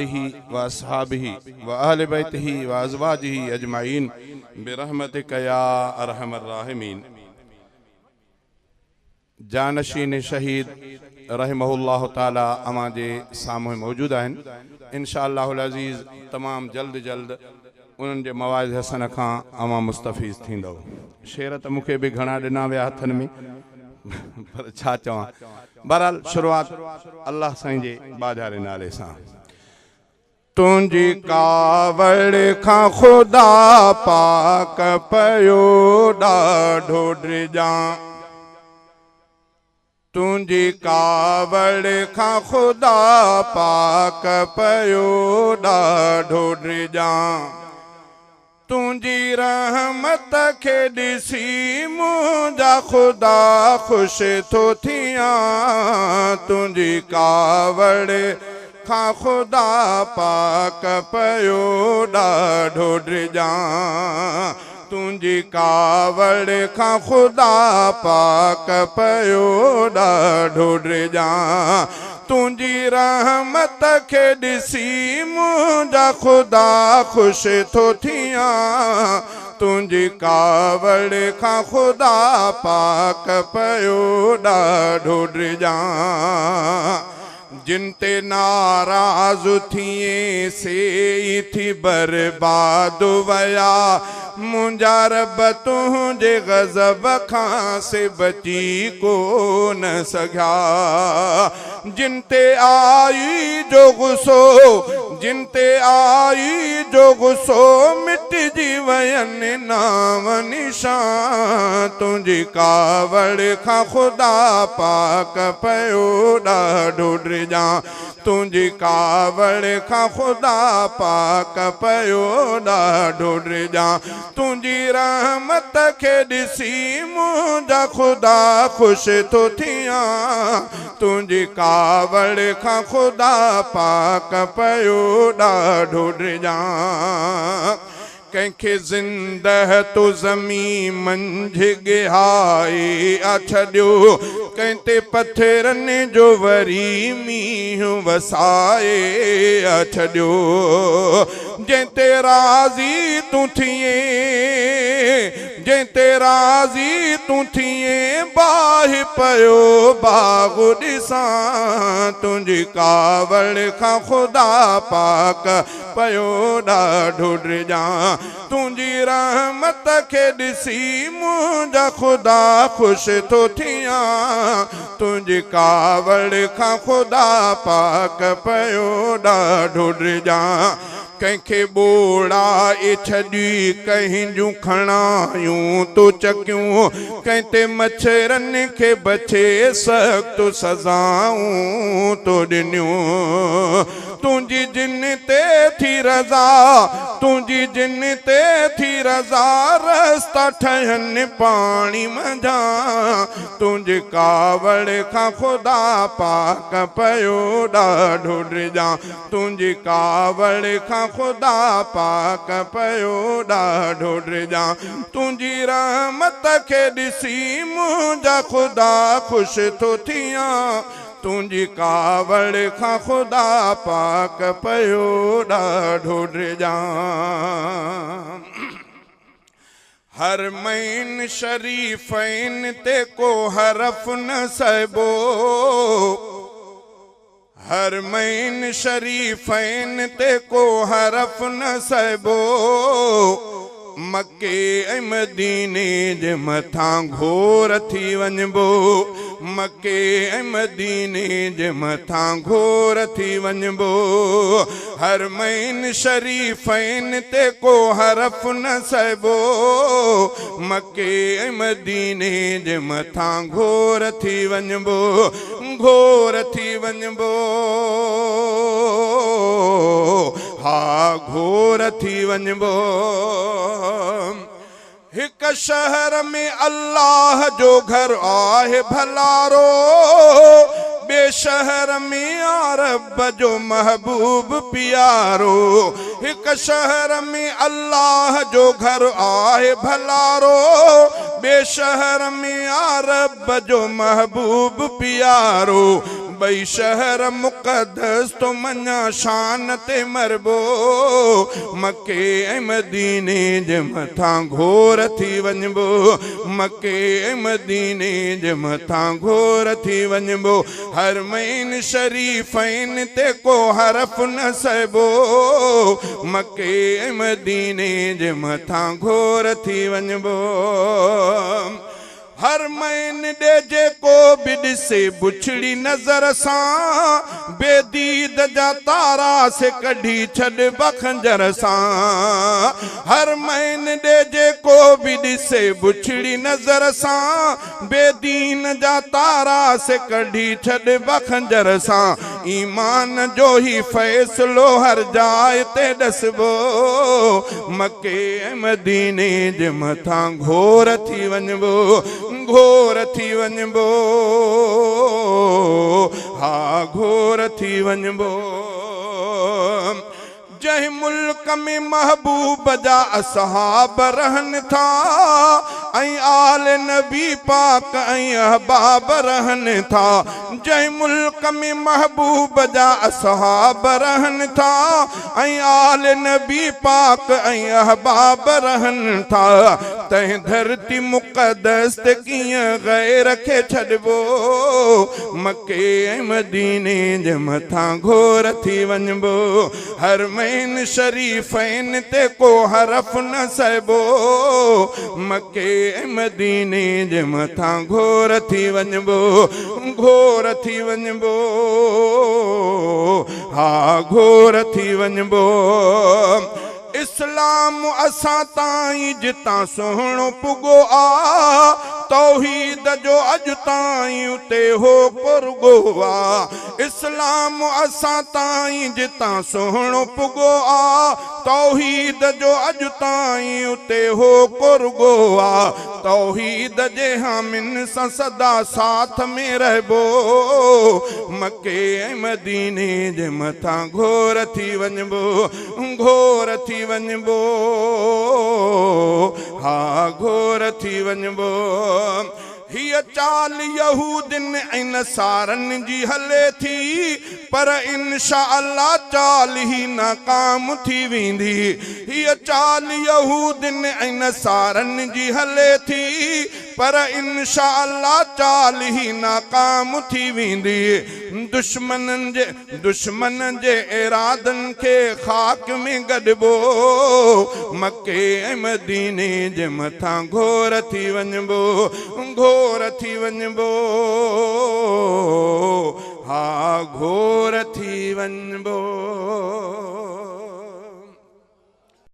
व अस्हाबिही व अहले बैतिही व अज़वाजिही अजमाइन बिरहमतिक या अरहमर राहिमीन। जानशीन शहीद रहमहुल्लाह ताला अमां जे साम्हूं मौजूद आहिनि। इंशाअल्लाहुल अज़ीज़ तमाम जल्द उन्हनि जे मवाइज़ हसन खां अवां मुस्तफ़ीज़ थींदव। शेर त मूंखे बि घणा ॾिना विया हथनि में, पर छा चवां। बहरहाल शुरूआत अल्लाह साईं जे बाजारे नाले सां। तुंहिंजी कावड़ खां ख़ुदा पाक पयो ॾाढो ड्रिजां। तुंहिंजी कावड़ खां ख़ुदा पाक पयो ॾाढो ड्रिजां। तुंहिंजी रहमत खे ॾिसी मुंहिंजा ख़ुदा ख़ुशि थो थियां। तुंहिंजी कावड़ खां ख़ुदा पाक पयो ॾाढो ड्रिजां। तुंहिंजी कावड़ खां ख़ुदा पाक पयो ॾाढो ड्रिजां। तुंहिंजी रहमत खे ॾिसी मुंहिंजा ख़ुदा ख़ुशि थो थियां। तुंहिंजी कावड़ खां ख़ुदा पाक पयो ॾाढो ड्रिजां। जिन ते नाराज़ थिए से थी बर्बाद वया। मुंहिंजा रब तुंहिंजे गज़ब खां से बची कोन सघिया। जिन ते आई जो गुस्सो, जिन ते आई जो गुस्सो मिटजी वयनि नाम निशान। तुंहिंजी कावड़ खां ख़ुदा पाक पयो ॾाढो ड्रिजां। तुंहिंजी कावड़ खां ख़ुदा पाक पयो ॾाढो ड्रिजां। तुंहिंजी रहमत खे ॾिसी मुंहिंजा ख़ुदा ख़ुशि थो थियां। तुंहिंजी कावड़ खां ख़ुदा पाक पयो ॾाढो ड्रिजां। कंहिंखे ज़िंदह तो ज़मीं मंझि गिहाए छॾियो। कंहिं ते पथरनि जो वरी मींहुं वसाए छॾियो। जंहिं ते राज़ी तूं थिए, जंहिं ते राज़ी तूं थिए बाहि पयो बाग़ ॾिसां। तुंहिंजी कावड़ खां ख़ुदा पाक पयो ॾाढो ड्रिजां। तुंहिंजी रहमत खे ॾिसी मुंहिंजा ख़ुदा ख़ुशि थो थियां। तुंहिंजी कावड़ खां ख़ुदा पाक पयो ॾाढो ड्रिजां। कंहिंखे ॿोड़ाए छॾी कंहिंजूं खणायूं तो चकियूं। कंहिं ते मच्छरनि खे बचे सख़्तु सज़ाऊं तो ॾिनियूं। तुंहिंजी जिन ते थी रज़ा, तुंहिंजी जिन ते थी रज़ा रस्ता ठहनि पाणी मंझां। तुंहिंजी कावड़ खां ख़ुदा पाक पयो ॾाढो ड्रिजां। तुंहिंजी कावड़ खां ख़ुदा पाक पयो ॾाढो ड्रिजां। तुंहिंजी रहमत खे ॾिसी मुंहिंजा ख़ुदा ख़ुशि थो थियां। तुंहिंजी कावड़ खां ख़ुदा पाक पयो ॾाढो ड्रिजां। हर मईन शरीफ़ैन ते को हरफ न सहबो। हर मईन शरीफ़ैन ते को हरफ न सहबो। मके ऐं मदीने जे मथां घोर थी वञिबो। मके ऐं मदीने जे मथां घोर थी वञिबो। हर मईन शरीफ़ैन ते को हरफ न सहबो। मके ऐं मदीने जे मथां घोर थी वञिबो। घोर थी वञिबो। हा घोर थी वञिबो। हिक शहर में अल्लाह जो घर आहे भलारो। ॿिए शहर में अरब जो महबूब प्यारो। हिक शहर में अल्लाह जो घर आहे भलारो। ॿिए शहर में अरब जो महबूब प्यारो। बई शहर मुक़द्दस तो मञा शान ते मरबो मके ऐं मदीने जे मथां घोर थी वञबो मके ऐं मदीने जे मथां घोर थी वञबो हरमैन शरीफ़ैन ते को हरफ न सहबो मके ऐं मदीने जे मथां घोर थी वञबो हरमैन ॾे जेको बि ॾिसे बुछड़ी नज़र सां बेदीद जा तारा से कढी छॾ बखंजर सां हरमैन ॾे जेको बि ॾिसे बुछड़ी नज़र सां बेदीन जा तारा से कढी छॾ बखंजर सां ईमान जो ही फ़ैसिलो हर जाइ ते ॾसबो मके ऐं मदीने जे मथां घोर थी वञबो घोर थी वञबो हा घोर थी वञबो जंहिं मुल्क में महबूब जा असहाब रहनि था ऐं आल नबी पाक ऐं अहबाब रहनि था जंहिं मुल्क में महबूब जा असहाब रहनि था ऐं आल नबी पाक ऐं अहबाब रहनि था तंहिं धरती मुक़द्दस ते कीअं गैर खे छॾिबो मके ऐं मदीने जे मथां घोर थी वञबो हरमैन शरीफ़ैन ते को हरफ न सहबो मके ऐं मदीने जे मथां घोर थी वञबो घोर थी वञबो हा घोर थी वञबो इस्लाम असां ताईं जितां सुहिणो पुॻो आ तौहीद जो अॼु ताईं उते हो पुरगो आ इस्लाम असां ताईं जितां सुहिणो पुॻो आ तौहीद जो अॼु ताईं उते हो पुरगो आ तौहीद जे हामिन सां सदा साथ में रहबो मके ऐं मदीने जे मथां घोर थी वञबो घोर थी वञबो हा घोर थी वञबो हीअ चाल यहूदिन ऐं नसारनि जी हले थी पर इंशा अल्लाह चाल ही नाकाम थी वेंदी हीअ चाल यहूदिन ऐं नसारनि जी हले थी पर इंशा अल्लाह चाल ही नाकाम थी वेंदी दुश्मन जे इरादनि खे ख़ाक में गॾिबो मके ऐं मदीने जे मथां घोर थी वञबो घोर थी वञबो हा घोर थी वञबो